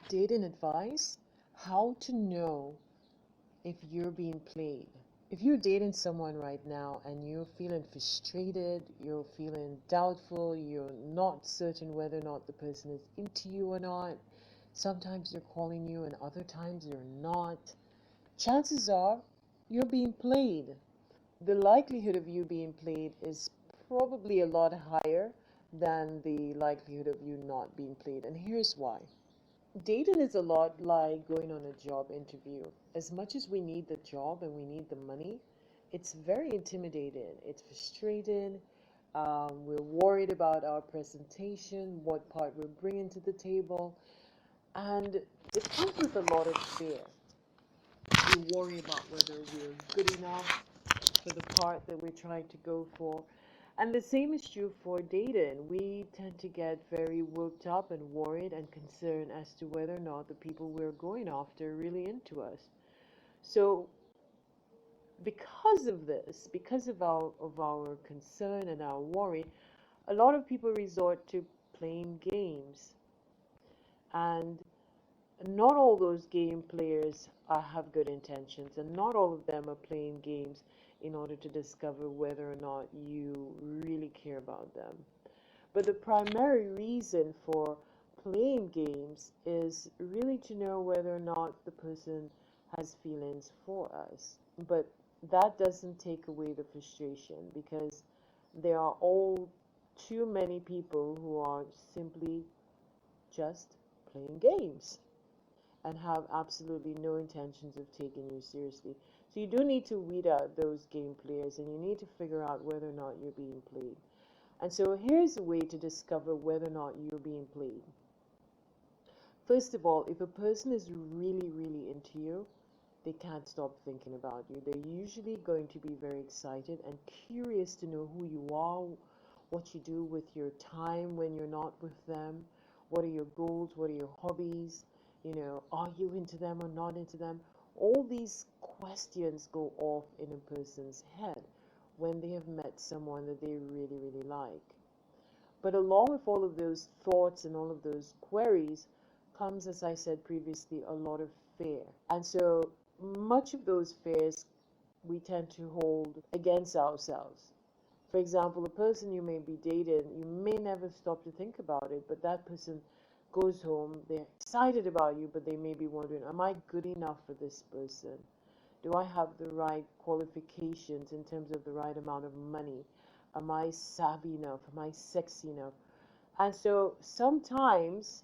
Dating advice: how to know if you're being played. If you're dating someone right now and you're feeling frustrated, you're feeling doubtful, you're not certain whether or not the person is into you or not, sometimes they're calling you and other times they're not, chances are you're being played. The likelihood of you being played is probably a lot higher than the likelihood of you not being played. And here's why. Dating is a lot like going on a job interview. As much as we need the job and we need the money, it's very intimidating. It's frustrating. We're worried about our presentation, what part we're bringing to the table, and it comes with a lot of fear. We worry about whether we're good enough for the part that we're trying to go for. And the same is true for dating. We tend to get very worked up and worried and concerned as to whether or not the people we're going after are really into us. So because of this, because of our concern and our worry, a lot of people resort to playing games. And not all those game players have good intentions, and not all of them are playing games in order to discover whether or not you really care about them. But the primary reason for playing games is really to know whether or not the person has feelings for us. But that doesn't take away the frustration, because there are all too many people who are simply just playing games and have absolutely no intentions of taking you seriously. So you do need to weed out those game players, and you need to figure out whether or not you're being played. And so here's a way to discover whether or not you're being played. First of all, if a person is really, really into you, they can't stop thinking about you. They're usually going to be very excited and curious to know who you are, what you do with your time when you're not with them, what are your goals, what are your hobbies, are you into them or not into them? All these questions go off in a person's head when they have met someone that they really, really like. But along with all of those thoughts and all of those queries comes, as I said previously, a lot of fear. And so much of those fears we tend to hold against ourselves. For example, the person you may be dating, you may never stop to think about it, but that person goes home, they're excited about you, but they may be wondering, am I good enough for this person? Do I have the right qualifications in terms of the right amount of money? Am I savvy enough? Am I sexy enough? And so sometimes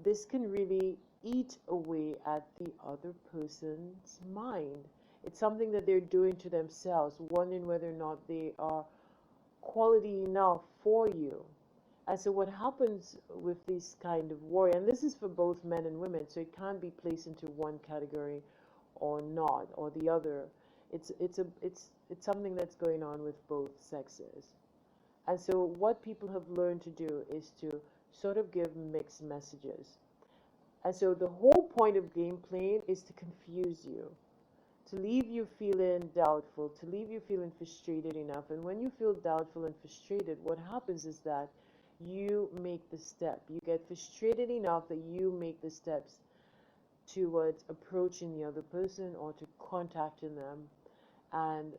this can really eat away at the other person's mind. It's something that they're doing to themselves, wondering whether or not they are quality enough for you. And so what happens with this kind of worry, and this is for both men and women, so it can't be placed into one category or not, or the other. It's something that's going on with both sexes. And so what people have learned to do is to sort of give mixed messages. And so the whole point of game playing is to confuse you, to leave you feeling doubtful, to leave you feeling frustrated enough. And when you feel doubtful and frustrated, what happens is that you make the step. You get frustrated enough that you make the steps towards approaching the other person or to contacting them and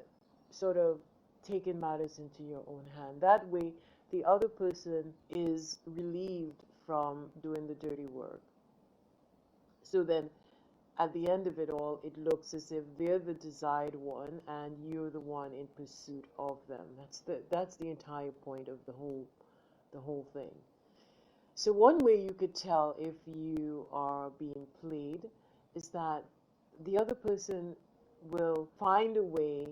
sort of taking matters into your own hand. That way, the other person is relieved from doing the dirty work. So then, at the end of it all, it looks as if they're the desired one and you're the one in pursuit of them. That's the entire point of the whole thing. So one way you could tell if you are being played is that the other person will find a way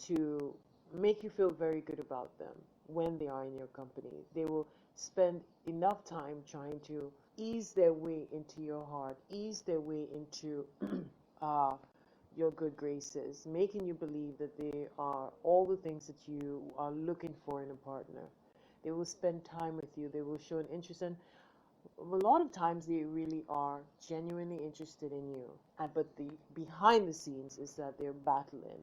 to make you feel very good about them when they are in your company. They will spend enough time trying to ease their way into your heart, ease their way into uh, your good graces, making you believe that they are all the things that you are looking for in a partner. They will spend time with you. They will show an interest, and a lot of times they really are genuinely interested in you. But the behind the scenes is that they're battling.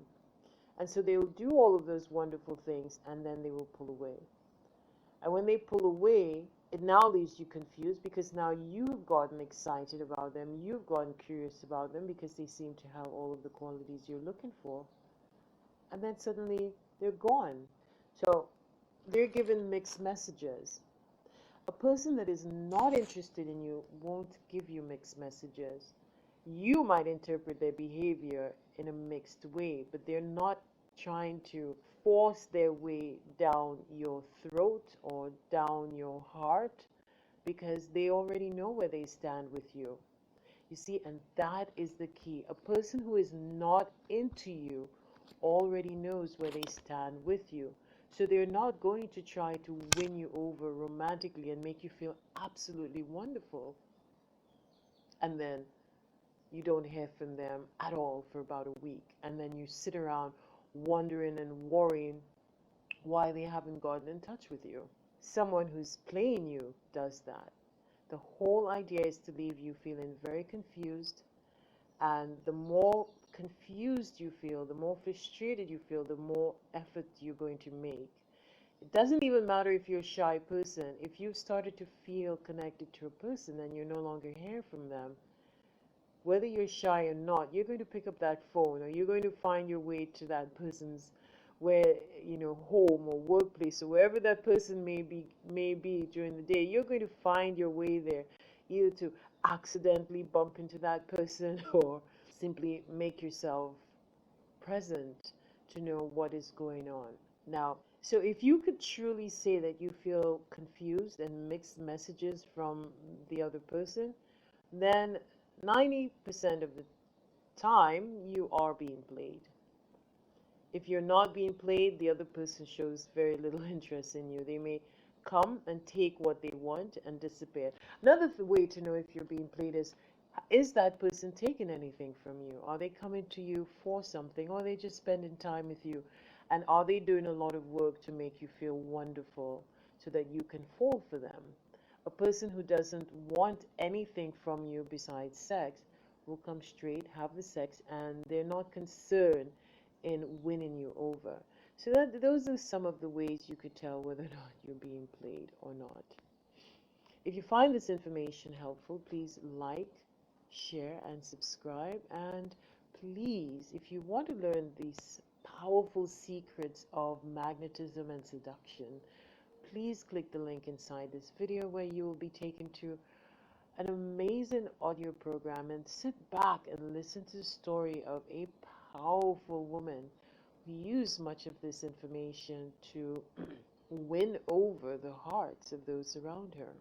And so they will do all of those wonderful things, and then they will pull away. And when they pull away, it now leaves you confused because now you've gotten excited about them, you've gotten curious about them because they seem to have all of the qualities you're looking for, and then suddenly they're gone. So they're given mixed messages. A person that is not interested in you won't give you mixed messages. You might interpret their behavior in a mixed way, but they're not trying to force their way down your throat or down your heart because they already know where they stand with you. You see, and that is the key. A person who is not into you already knows where they stand with you. So they're not going to try to win you over romantically and make you feel absolutely wonderful. And then you don't hear from them at all for about a week. And then you sit around wondering and worrying why they haven't gotten in touch with you. Someone who's playing you does that. The whole idea is to leave you feeling very confused, and the more confused you feel, the more frustrated you feel, the more effort you're going to make. It doesn't even matter if you're a shy person. If you've started to feel connected to a person and you no longer hear from them, whether you're shy or not, you're going to pick up that phone or you're going to find your way to that person's home or workplace or wherever that person may be during the day. You're going to find your way there, either to accidentally bump into that person or simply make yourself present to know what is going on. Now, so if you could truly say that you feel confused and mixed messages from the other person, then 90% of the time you are being played. If you're not being played, the other person shows very little interest in you. They may come and take what they want and disappear. Another way to know if you're being played is that person taking anything from you? Are they coming to you for something? Or are they just spending time with you? And are they doing a lot of work to make you feel wonderful so that you can fall for them? A person who doesn't want anything from you besides sex will come straight, have the sex, and they're not concerned in winning you over. So those are some of the ways you could tell whether or not you're being played or not. If you find this information helpful, please like, share, and subscribe. And please, if you want to learn these powerful secrets of magnetism and seduction, please click the link inside this video where you will be taken to an amazing audio program and sit back and listen to the story of a powerful woman who used much of this information to win over the hearts of those around her.